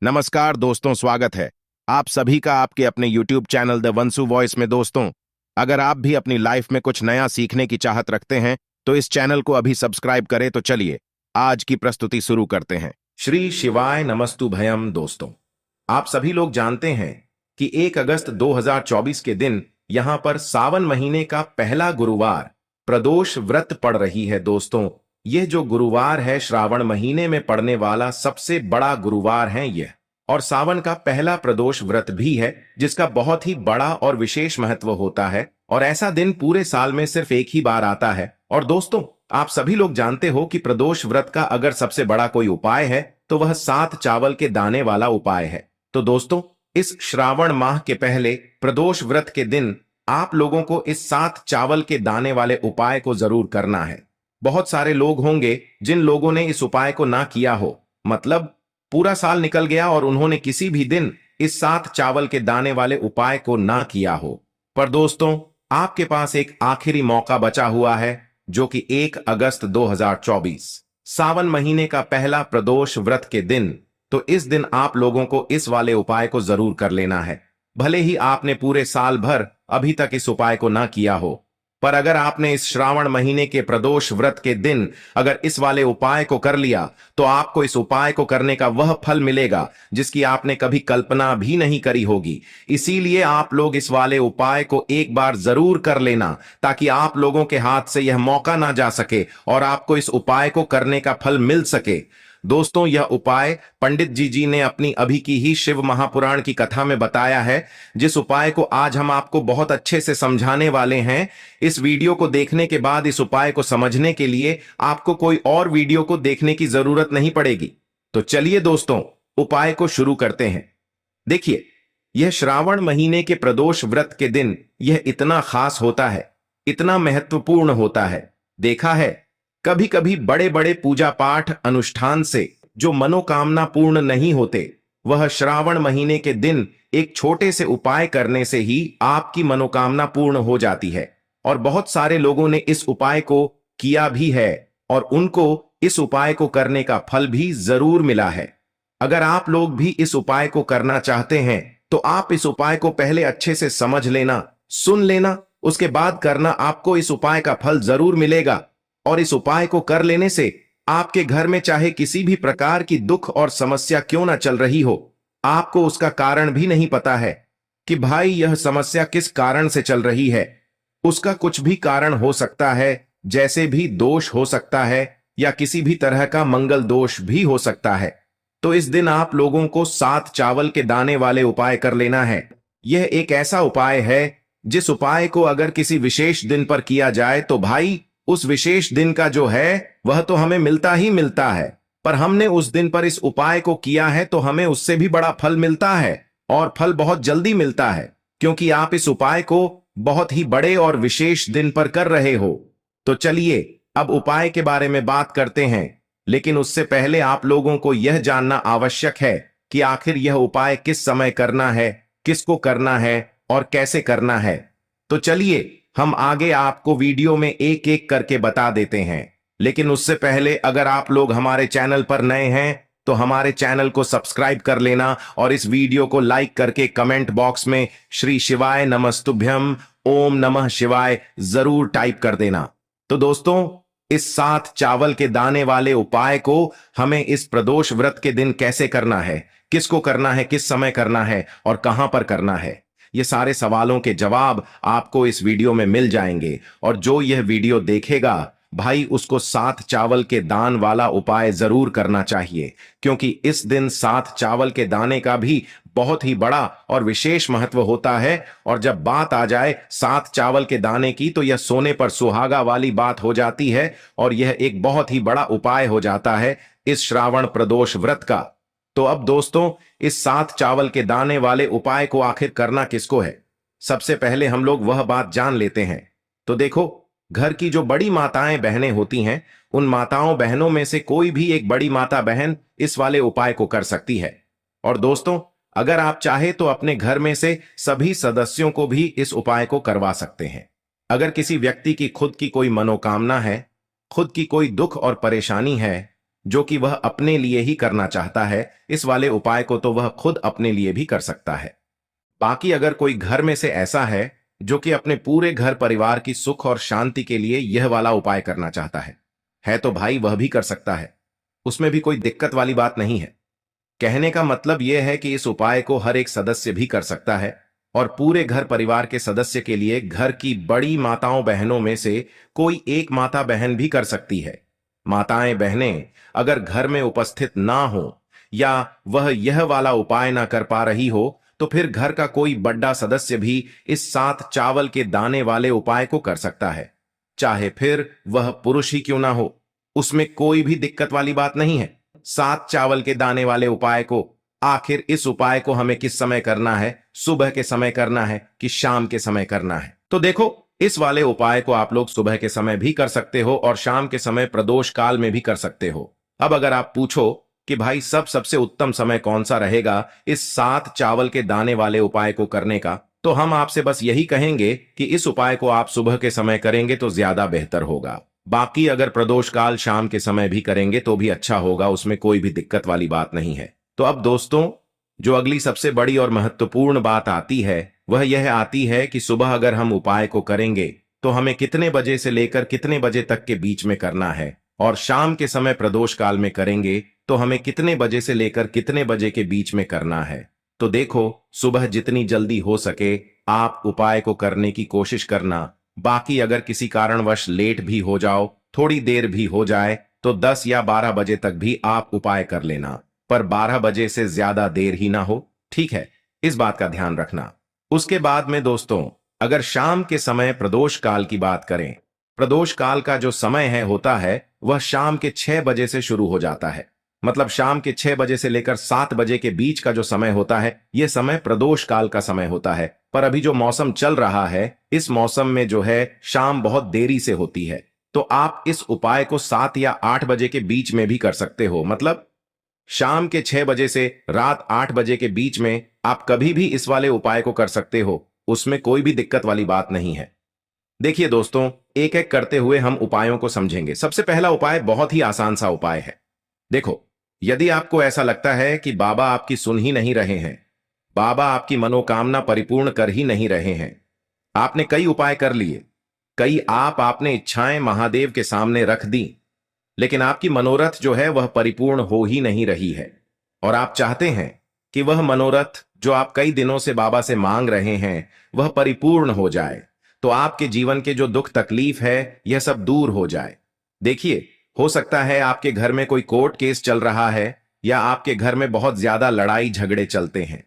नमस्कार दोस्तों, स्वागत है आप सभी का आपके अपने YouTube चैनल द वंसु वॉइस में। दोस्तों, अगर आप भी अपनी लाइफ में कुछ नया सीखने की चाहत रखते हैं तो इस चैनल को अभी सब्सक्राइब करें। तो चलिए आज की प्रस्तुति शुरू करते हैं। श्री शिवाय नमस्तु भयम। दोस्तों, आप सभी लोग जानते हैं कि 1 अगस्त 2024 के दिन यहां पर सावन महीने का पहला गुरुवार प्रदोष व्रत पड़ रही है। दोस्तों, यह जो गुरुवार है श्रावण महीने में पड़ने वाला सबसे बड़ा गुरुवार है यह, और सावन का पहला प्रदोष व्रत भी है जिसका बहुत ही बड़ा और विशेष महत्व होता है। और ऐसा दिन पूरे साल में सिर्फ एक ही बार आता है। और दोस्तों, आप सभी लोग जानते हो कि प्रदोष व्रत का अगर सबसे बड़ा कोई उपाय है तो वह 7 चावल के दाने वाला उपाय है। तो दोस्तों, इस श्रावण माह के पहले प्रदोष व्रत के दिन आप लोगों को इस 7 चावल के दाने वाले उपाय को जरूर करना है। बहुत सारे लोग होंगे जिन लोगों ने इस उपाय को ना किया हो, मतलब पूरा साल निकल गया और उन्होंने किसी भी दिन इस 7 चावल के दाने वाले उपाय को ना किया हो। पर दोस्तों, आपके पास एक आखिरी मौका बचा हुआ है जो कि 1 अगस्त 2024 सावन महीने का पहला प्रदोष व्रत के दिन। तो इस दिन आप लोगों को इस वाले उपाय को जरूर कर लेना है, भले ही आपने पूरे साल भर अभी तक इस उपाय को ना किया हो। पर अगर आपने इस श्रावण महीने के प्रदोष व्रत के दिन अगर इस वाले उपाय को कर लिया तो आपको इस उपाय को करने का वह फल मिलेगा जिसकी आपने कभी कल्पना भी नहीं करी होगी। इसीलिए आप लोग इस वाले उपाय को एक बार जरूर कर लेना ताकि आप लोगों के हाथ से यह मौका ना जा सके और आपको इस उपाय को करने का फल मिल सके। दोस्तों, यह उपाय पंडित जी ने अपनी अभी की ही शिव महापुराण की कथा में बताया है, जिस उपाय को आज हम आपको बहुत अच्छे से समझाने वाले हैं। इस वीडियो को देखने के बाद इस उपाय को समझने के लिए आपको कोई और वीडियो को देखने की जरूरत नहीं पड़ेगी। तो चलिए दोस्तों, उपाय को शुरू करते हैं। देखिए, यह श्रावण महीने के प्रदोष व्रत के दिन यह इतना खास होता है, इतना महत्वपूर्ण होता है। देखा है, कभी कभी बड़े बड़े पूजा पाठ अनुष्ठान से जो मनोकामना पूर्ण नहीं होते, वह श्रावण महीने के दिन एक छोटे से उपाय करने से ही आपकी मनोकामना पूर्ण हो जाती है। और बहुत सारे लोगों ने इस उपाय को किया भी है और उनको इस उपाय को करने का फल भी जरूर मिला है। अगर आप लोग भी इस उपाय को करना चाहते हैं तो आप इस उपाय को पहले अच्छे से समझ लेना, सुन लेना, उसके बाद करना। आपको इस उपाय का फल जरूर मिलेगा। और इस उपाय को कर लेने से आपके घर में चाहे किसी भी प्रकार की दुख और समस्या क्यों ना चल रही हो, आपको उसका कारण भी नहीं पता है कि भाई यह समस्या किस कारण से चल रही है। उसका कुछ भी कारण हो सकता है, जैसे भी दोष हो सकता है या किसी भी तरह का मंगल दोष भी हो सकता है। तो इस दिन आप लोगों को 7 चावल के दाने वाले उपाय कर लेना है। यह एक ऐसा उपाय है जिस उपाय को अगर किसी विशेष दिन पर किया जाए तो भाई उस विशेष दिन का जो है वह तो हमें मिलता ही मिलता है, पर हमने उस दिन पर इस उपाय को किया है तो हमें उससे भी बड़ा फल मिलता है, और फल बहुत जल्दी मिलता है क्योंकि आप इस उपाय को बहुत ही बड़े और विशेष दिन पर कर रहे हो। तो चलिए अब उपाय के बारे में बात करते हैं, लेकिन उससे पहले आप लोगों को यह जानना आवश्यक है कि आखिर यह उपाय किस समय करना है, किसको करना है और कैसे करना है। तो चलिए हम आगे आपको वीडियो में एक एक करके बता देते हैं। लेकिन उससे पहले अगर आप लोग हमारे चैनल पर नए हैं तो हमारे चैनल को सब्सक्राइब कर लेना और इस वीडियो को लाइक करके कमेंट बॉक्स में श्री शिवाय नमस्तुभ्यम ओम नमः शिवाय जरूर टाइप कर देना। तो दोस्तों, इस 7 चावल के दाने वाले उपाय को हमें इस प्रदोष व्रत के दिन कैसे करना है, किसको करना है, किस समय करना है और कहां पर करना है, ये सारे सवालों के जवाब आपको इस वीडियो में मिल जाएंगे। और जो यह वीडियो देखेगा भाई, उसको 7 चावल के दान वाला उपाय जरूर करना चाहिए, क्योंकि इस दिन 7 चावल के दाने का भी बहुत ही बड़ा और विशेष महत्व होता है। और जब बात आ जाए 7 चावल के दाने की तो यह सोने पर सुहागा वाली बात हो जाती है और यह एक बहुत ही बड़ा उपाय हो जाता है इस श्रावण प्रदोष व्रत का। तो अब दोस्तों, इस 7 चावल के दाने वाले उपाय को आखिर करना किसको है, सबसे पहले हम लोग वह बात जान लेते हैं। तो देखो, घर की जो बड़ी माताएं बहनें होती हैं, उन माताओं बहनों में से कोई भी एक बड़ी माता बहन इस वाले उपाय को कर सकती है। और दोस्तों, अगर आप चाहे तो अपने घर में से सभी सदस्यों को भी इस उपाय को करवा सकते हैं। अगर किसी व्यक्ति की खुद की कोई मनोकामना है, खुद की कोई दुख और परेशानी है, जो कि वह अपने लिए ही करना चाहता है, इस वाले उपाय को तो वह खुद अपने लिए भी कर सकता है। बाकी अगर कोई घर में से ऐसा है जो कि अपने पूरे घर परिवार की सुख और शांति के लिए यह वाला उपाय करना चाहता है तो भाई वह भी कर सकता है। उसमें भी कोई दिक्कत वाली बात नहीं है। कहने का मतलब यह है कि इस उपाय को हर एक सदस्य भी कर सकता है और पूरे घर परिवार के सदस्य के लिए घर की बड़ी माताओं बहनों में से कोई एक माता बहन भी कर सकती है। माताएं बहनें अगर घर में उपस्थित ना हो या वह यह वाला उपाय ना कर पा रही हो तो फिर घर का कोई बड़ा सदस्य भी इस 7 चावल के दाने वाले उपाय को कर सकता है, चाहे फिर वह पुरुष ही क्यों ना हो। उसमें कोई भी दिक्कत वाली बात नहीं है। 7 चावल के दाने वाले उपाय को, आखिर इस उपाय को हमें किस समय करना है, सुबह के समय करना है कि शाम के समय करना है? तो देखो, इस वाले उपाय को आप लोग सुबह के समय भी कर सकते हो और शाम के समय प्रदोष काल में भी कर सकते हो। अब अगर आप पूछो कि भाई सबसे उत्तम समय कौन सा रहेगा इस 7 चावल के दाने वाले उपाय को करने का, तो हम आपसे बस यही कहेंगे कि इस उपाय को आप सुबह के समय करेंगे तो ज्यादा बेहतर होगा। बाकी अगर प्रदोष काल शाम के समय भी करेंगे तो भी अच्छा होगा, उसमें कोई भी दिक्कत वाली बात नहीं है। तो अब दोस्तों, जो अगली सबसे बड़ी और महत्वपूर्ण बात आती है वह यह आती है कि सुबह अगर हम उपाय को करेंगे तो हमें कितने बजे से लेकर कितने बजे तक के बीच में करना है, और शाम के समय प्रदोष काल में करेंगे तो हमें कितने बजे से लेकर कितने बजे के बीच में करना है। तो देखो, सुबह जितनी जल्दी हो सके आप उपाय को करने की कोशिश करना। बाकी अगर किसी कारणवश लेट भी हो जाओ, थोड़ी देर भी हो जाए, तो 10 या 12 बजे तक भी आप उपाय कर लेना, पर 12 बजे से ज्यादा देर ही ना हो, ठीक है? इस बात का ध्यान रखना। उसके बाद में दोस्तों, अगर शाम के समय प्रदोष काल की बात करें, प्रदोष काल का जो समय है होता है वह शाम के 6 बजे से शुरू हो जाता है। मतलब शाम के 6 बजे से लेकर 7 बजे के बीच का जो समय होता है यह समय प्रदोष काल का समय होता है। पर अभी जो मौसम चल रहा है, इस मौसम में जो है शाम बहुत देरी से होती है, तो आप इस उपाय को 7 या 8 बजे के बीच में भी कर सकते हो। मतलब शाम के 6 बजे से रात 8 बजे के बीच में आप कभी भी इस वाले उपाय को कर सकते हो, उसमें कोई भी दिक्कत वाली बात नहीं है। देखिए दोस्तों, एक एक करते हुए हम उपायों को समझेंगे। सबसे पहला उपाय बहुत ही आसान सा उपाय है। देखो, यदि आपको ऐसा लगता है कि बाबा आपकी सुन ही नहीं रहे हैं, बाबा आपकी मनोकामना परिपूर्ण कर ही नहीं रहे हैं, आपने कई उपाय कर लिए, कई आपने इच्छाएं महादेव के सामने रख दी, लेकिन आपकी मनोरथ जो है वह परिपूर्ण हो ही नहीं रही है, और आप चाहते हैं कि वह मनोरथ जो आप कई दिनों से बाबा से मांग रहे हैं वह परिपूर्ण हो जाए, तो आपके जीवन के जो दुख तकलीफ है यह सब दूर हो जाए। देखिए, हो सकता है आपके घर में कोई कोर्ट केस चल रहा है या आपके घर में बहुत ज्यादा लड़ाई झगड़े चलते हैं,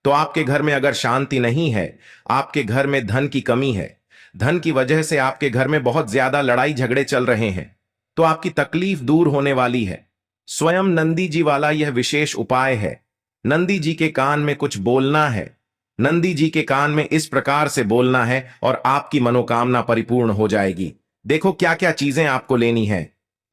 तो आपके घर में अगर शांति नहीं है, आपके घर में धन की कमी है, धन की वजह से आपके घर में बहुत ज्यादा लड़ाई झगड़े चल रहे हैं, तो आपकी तकलीफ दूर होने वाली है। स्वयं नंदी जी वाला यह विशेष उपाय है। नंदी जी के कान में कुछ बोलना है, नंदी जी के कान में इस प्रकार से बोलना है और आपकी मनोकामना परिपूर्ण हो जाएगी। देखो क्या क्या चीजें आपको लेनी है।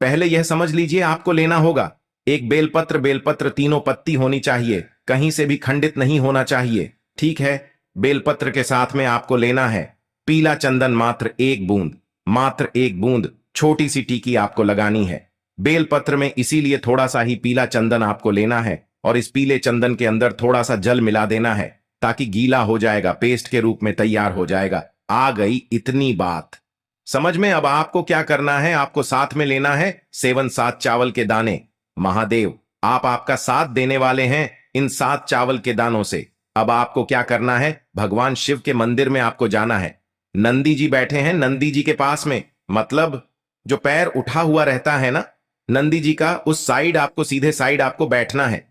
पहले यह समझ लीजिए, आपको लेना होगा एक बेलपत्र। बेलपत्र तीनों पत्ती होनी चाहिए, कहीं से भी खंडित नहीं होना चाहिए, ठीक है? बेलपत्र के साथ में आपको लेना है पीला चंदन, मात्र 1 बूंद, मात्र 1 बूंद छोटी सी टीकी आपको लगानी है बेलपत्र में। इसीलिए थोड़ा सा ही पीला चंदन आपको लेना है और इस पीले चंदन के अंदर थोड़ा सा जल मिला देना है ताकि गीला हो जाएगा, पेस्ट के रूप में तैयार हो जाएगा। आ गई इतनी बात समझ में? अब आपको क्या करना है, आपको साथ में लेना है 7 चावल के दाने। महादेव आप आपका साथ देने वाले हैं इन 7 चावल के दानों से। अब आपको क्या करना है, भगवान शिव के मंदिर में आपको जाना है। नंदी जी बैठे हैं, नंदी जी के पास में, मतलब जो पैर उठा हुआ रहता है ना नंदी जी का, उस साइड आपको, सीधे साइड आपको बैठना है।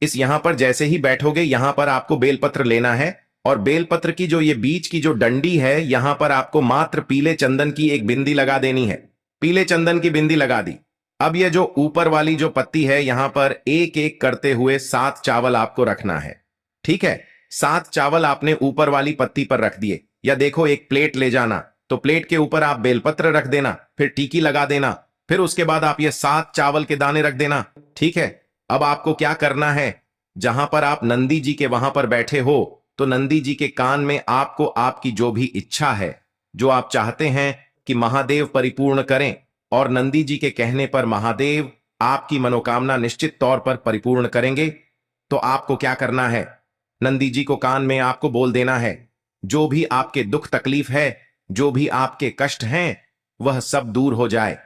इस यहां पर जैसे ही बैठोगे यहां पर आपको बेलपत्र लेना है और बेलपत्र की जो ये बीच की जो डंडी है यहां पर आपको मात्र पीले चंदन की एक बिंदी लगा देनी है। पीले चंदन की बिंदी लगा दी। अब ये जो ऊपर वाली जो पत्ती है यहां पर एक एक करते हुए 7 चावल आपको रखना है, ठीक है? 7 चावल आपने ऊपर वाली पत्ती पर रख दिए, या देखो एक प्लेट ले जाना, तो प्लेट के ऊपर आप बेलपत्र रख देना, फिर टीकी लगा देना, फिर उसके बाद आप ये 7 चावल के दाने रख देना, ठीक है? अब आपको क्या करना है, जहां पर आप नंदी जी के वहां पर बैठे हो, तो नंदी जी के कान में आपको आपकी जो भी इच्छा है, जो आप चाहते हैं कि महादेव परिपूर्ण करें, और नंदी जी के कहने पर महादेव आपकी मनोकामना निश्चित तौर पर परिपूर्ण करेंगे। तो आपको क्या करना है? नंदी जी को कान में आपको बोल देना है, जो भी आपके दुख तकलीफ है, जो भी आपके कष्ट हैं, वह सब दूर हो जाए,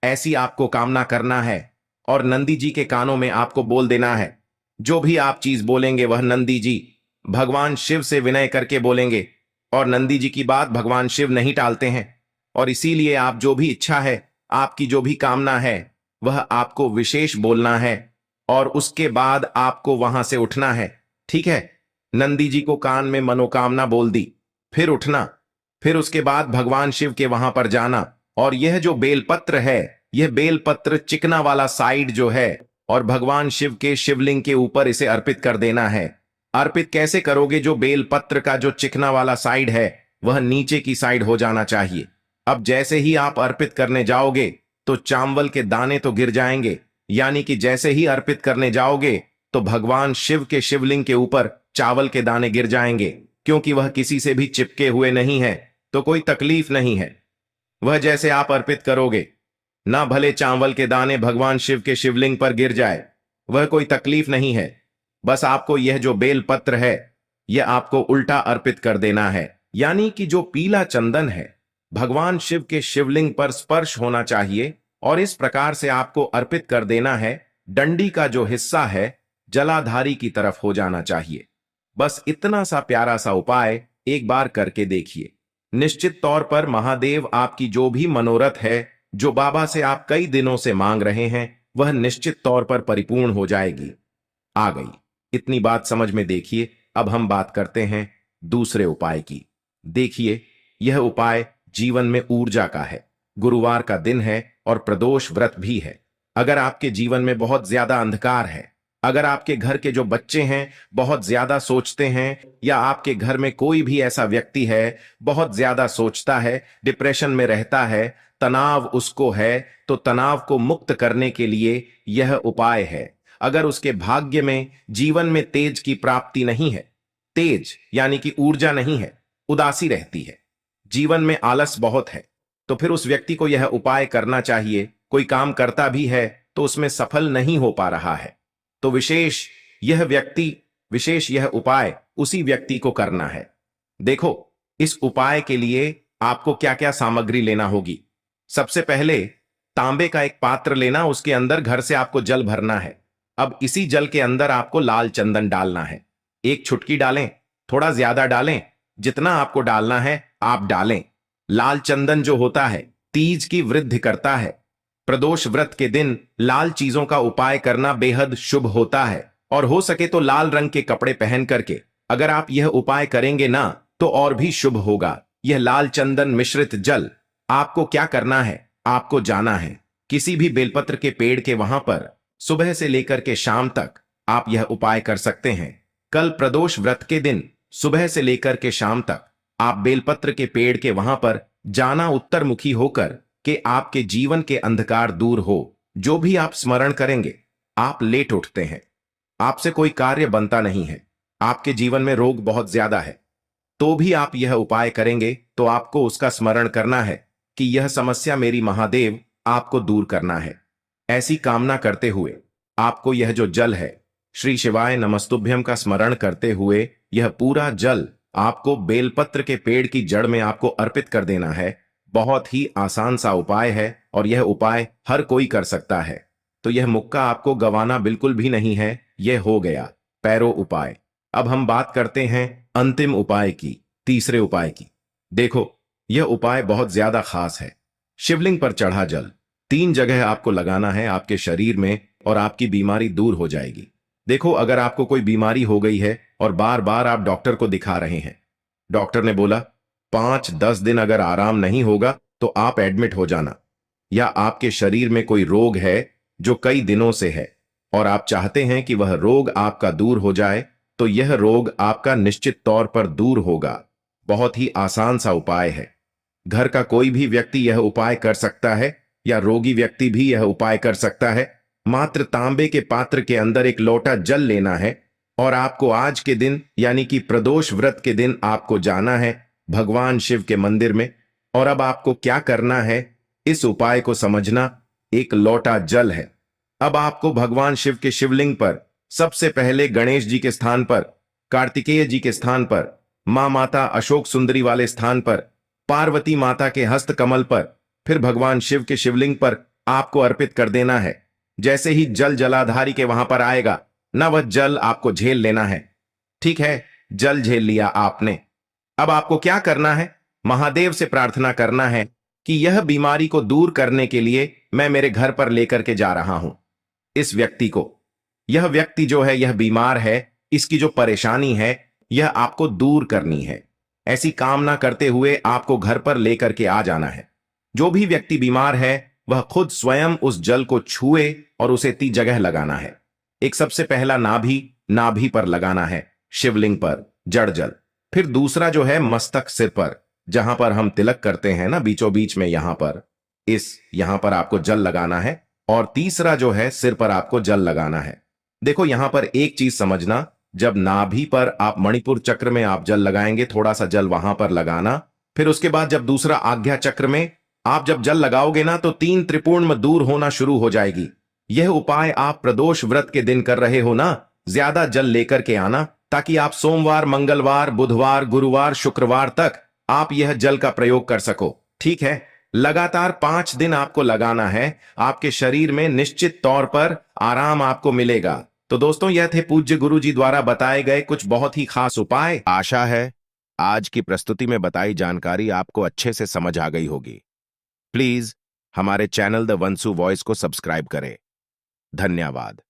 ऐसी आपको कामना करना है। और नंदी जी के कानों में आपको बोल देना है, जो भी आप चीज बोलेंगे वह नंदी जी भगवान शिव से विनय करके बोलेंगे। और नंदी जी की बात भगवान शिव नहीं टालते हैं, और इसीलिए आप जो भी इच्छा है, आपकी जो भी कामना है, वह आपको विशेष बोलना है, और उसके बाद आपको वहां से उठना है। ठीक है? नंदी जी को कान में मनोकामना बोल दी, फिर उठना, फिर उसके बाद भगवान शिव के वहां पर जाना। और यह जो बेलपत्र है, यह बेलपत्र चिकना वाला साइड जो है, और भगवान शिव के शिवलिंग के ऊपर इसे अर्पित कर देना है। अर्पित कैसे करोगे? जो बेलपत्र का जो चिकना वाला साइड है, वह नीचे की साइड हो जाना चाहिए। अब जैसे ही आप अर्पित करने जाओगे तो चावल के दाने तो गिर जाएंगे, यानी कि जैसे ही अर्पित करने जाओगे तो भगवान शिव के शिवलिंग के ऊपर चावल के दाने गिर जाएंगे, क्योंकि वह किसी से भी चिपके हुए नहीं है, तो कोई तकलीफ नहीं है। वह जैसे आप अर्पित करोगे, ना भले चावल के दाने भगवान शिव के शिवलिंग पर गिर जाए, वह कोई तकलीफ नहीं है। बस आपको यह जो बेल पत्र है, यह आपको उल्टा अर्पित कर देना है, यानी कि जो पीला चंदन है भगवान शिव के शिवलिंग पर स्पर्श होना चाहिए, और इस प्रकार से आपको अर्पित कर देना है। डंडी का जो हिस्सा है जलाधारी की तरफ हो जाना चाहिए। बस इतना सा प्यारा सा उपाय एक बार करके देखिए। निश्चित तौर पर महादेव आपकी जो भी मनोरथ है, जो बाबा से आप कई दिनों से मांग रहे हैं, वह निश्चित तौर पर परिपूर्ण हो जाएगी। आ गई इतनी बात समझ में? देखिए, अब हम बात करते हैं दूसरे उपाय की। देखिए, यह उपाय जीवन में ऊर्जा का है। गुरुवार का दिन है और प्रदोष व्रत भी है। अगर आपके जीवन में बहुत ज्यादा अंधकार है, अगर आपके घर के जो बच्चे हैं बहुत ज्यादा सोचते हैं, या आपके घर में कोई भी ऐसा व्यक्ति है बहुत ज्यादा सोचता है, डिप्रेशन में रहता है, तनाव उसको है, तो तनाव को मुक्त करने के लिए यह उपाय है। अगर उसके भाग्य में जीवन में तेज की प्राप्ति नहीं है, तेज यानी कि ऊर्जा नहीं है, उदासी रहती है, जीवन में आलस बहुत है, तो फिर उस व्यक्ति को यह उपाय करना चाहिए। कोई काम करता भी है तो उसमें सफल नहीं हो पा रहा है, तो विशेष यह उपाय उसी व्यक्ति को करना है। देखो, इस उपाय के लिए आपको क्या क्या सामग्री लेना होगी। सबसे पहले तांबे का एक पात्र लेना, उसके अंदर घर से आपको जल भरना है। अब इसी जल के अंदर आपको लाल चंदन डालना है। एक चुटकी डालें, थोड़ा ज्यादा डालें, जितना आपको डालना है आप डालें। लाल चंदन जो होता है तीज की वृद्धि करता है। प्रदोष व्रत के दिन लाल चीजों का उपाय करना बेहद शुभ होता है, और हो सके तो लाल रंग के कपड़े पहन करके अगर आप यह उपाय करेंगे ना, तो और भी शुभ होगा। यह लाल चंदन मिश्रित जल आपको क्या करना है? आपको जाना है किसी भी बेलपत्र के पेड़ के वहां पर, सुबह से लेकर के शाम तक आप यह उपाय कर सकते हैं। कल प्रदोष व्रत के दिन सुबह से लेकर के शाम तक आप बेलपत्र के पेड़ के वहां पर जाना, उत्तरमुखी होकर कि आपके जीवन के अंधकार दूर हो। जो भी आप स्मरण करेंगे, आप लेट उठते हैं, आपसे कोई कार्य बनता नहीं है, आपके जीवन में रोग बहुत ज्यादा है, तो भी आप यह उपाय करेंगे तो आपको उसका स्मरण करना है कि यह समस्या मेरी महादेव आपको दूर करना है। ऐसी कामना करते हुए आपको यह जो जल है, श्री शिवाय नमस्तुभ्यम का स्मरण करते हुए यह पूरा जल आपको बेलपत्र के पेड़ की जड़ में आपको अर्पित कर देना है। बहुत ही आसान सा उपाय है, और यह उपाय हर कोई कर सकता है, तो यह मौका आपको गंवाना बिल्कुल भी नहीं है। यह हो गया पैरो उपाय। अब हम बात करते हैं अंतिम उपाय की, तीसरे उपाय की। देखो, यह उपाय बहुत ज्यादा खास है। शिवलिंग पर चढ़ा जल 3 जगह आपको लगाना है आपके शरीर में, और आपकी बीमारी दूर हो जाएगी। देखो, अगर आपको कोई बीमारी हो गई है और बार बार आप डॉक्टर को दिखा रहे हैं, डॉक्टर ने बोला 5-10 दिन अगर आराम नहीं होगा तो आप एडमिट हो जाना, या आपके शरीर में कोई रोग है जो कई दिनों से है और आप चाहते हैं कि वह रोग आपका दूर हो जाए, तो यह रोग आपका निश्चित तौर पर दूर होगा। बहुत ही आसान सा उपाय है। घर का कोई भी व्यक्ति यह उपाय कर सकता है, या रोगी व्यक्ति भी यह उपाय कर सकता है। मात्र तांबे के पात्र के अंदर एक लोटा जल लेना है, और आपको आज के दिन यानी कि प्रदोष व्रत के दिन आपको जाना है भगवान शिव के मंदिर में। और अब आपको क्या करना है, इस उपाय को समझना। एक लोटा जल है, अब आपको भगवान शिव के शिवलिंग पर सबसे पहले गणेश जी के स्थान पर, कार्तिकेय जी के स्थान पर, मां माता अशोक सुंदरी वाले स्थान पर, पार्वती माता के हस्त कमल पर, फिर भगवान शिव के शिवलिंग पर आपको अर्पित कर देना है। जैसे ही जल जलाधारी के वहां पर आएगा ना, वह जल आपको झेल लेना है। ठीक है, जल झेल लिया आपने। अब आपको क्या करना है? महादेव से प्रार्थना करना है कि यह बीमारी को दूर करने के लिए मैं मेरे घर पर लेकर के जा रहा हूं इस व्यक्ति को। यह व्यक्ति जो है यह बीमार है, इसकी जो परेशानी है यह आपको दूर करनी है। ऐसी कामना करते हुए आपको घर पर लेकर के आ जाना है। जो भी व्यक्ति बीमार है वह खुद स्वयं उस जल को छुए और उसे 3 जगह लगाना है। एक सबसे पहला नाभि पर लगाना है, शिवलिंग पर जड़ जल। फिर दूसरा जो है मस्तक सिर पर, जहां पर हम तिलक करते हैं ना, बीचों बीच में यहां पर आपको जल लगाना है। और तीसरा जो है सिर पर आपको जल लगाना है। देखो यहां पर एक चीज समझना, जब नाभि पर आप मणिपुर चक्र में आप जल लगाएंगे, थोड़ा सा जल वहां पर लगाना। फिर उसके बाद जब दूसरा आज्ञा चक्र में आप जब जल लगाओगे ना, तो 3 त्रिपुर्ण दूर होना शुरू हो जाएगी। यह उपाय आप प्रदोष व्रत के दिन कर रहे हो ना, ज्यादा जल लेकर के आना, ताकि आप सोमवार, मंगलवार, बुधवार, गुरुवार, शुक्रवार तक आप यह जल का प्रयोग कर सको। ठीक है, लगातार 5 दिन आपको लगाना है। आपके शरीर में निश्चित तौर पर आराम आपको मिलेगा। तो दोस्तों, यह थे पूज्य गुरु जी द्वारा बताए गए कुछ बहुत ही खास उपाय। आशा है आज की प्रस्तुति में बताई जानकारी आपको अच्छे से समझ आ गई होगी। प्लीज हमारे चैनल द वंसु वॉइस को सब्सक्राइब करें। धन्यवाद।